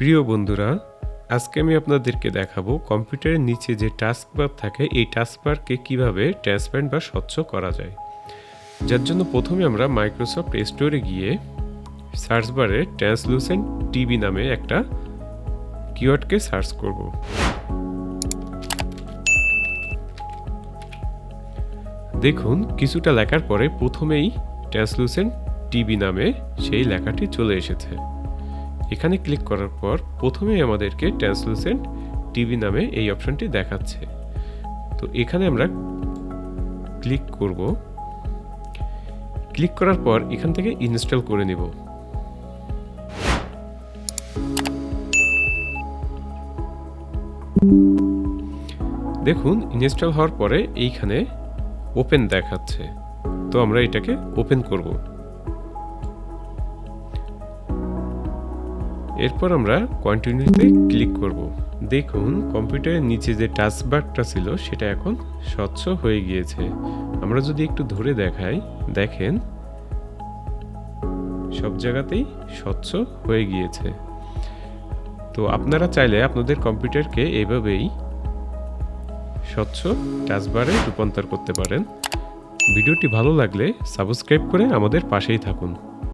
প্রিয় বন্ধুরা, আজকে আমি আপনাদেরকে দেখাবো কম্পিউটারের নিচে যে টাস্কবার থাকে এই টাস্কবারকে কিভাবে ট্রান্সপারেন্ট বা স্বচ্ছ করা যায়। যার জন্য প্রথমে আমরা মাইক্রোসফট স্টোরে গিয়ে সার্চ বারে ট্রান্সলুসেন্ট টিভি নামে একটা কিওয়ার্ডকে সার্চ করব। দেখুন কিছুটা লেখার পরে প্রথমেই ট্রান্সলুসেন্ট টিভি নামে সেই লেখাটি চলে এসেছে। এখানে ক্লিক করার পর প্রথমেই আমাদেরকে ট্রান্সলুসেন্ট টিভি নামে এই অপশনটি দেখাচ্ছে। তো এখানে আমরা ক্লিক করব। ক্লিক করার পর এখান থেকে ইনস্টল করে নেব। দেখুন ইনস্টল হওয়ার পরে এইখানে ওপেন দেখাচ্ছে। তো আমরা এটাকে ওপেন করব। এরপর আমরা কন্টিনিউতে ক্লিক করব। দেখুন কম্পিউটারের নিচে যে টাচবারটা ছিল সেটা এখন স্বচ্ছ হয়ে গিয়েছে। আমরা যদি একটু ধরে দেখাই, দেখেন সব জায়গাতেই স্বচ্ছ হয়ে গিয়েছে। তো আপনারা চাইলে আপনাদের কম্পিউটারকে এইভাবেই স্বচ্ছ টাচবারে রূপান্তর করতে পারেন। ভিডিওটি ভালো লাগলে সাবস্ক্রাইব করে আমাদের পাশেই থাকুন।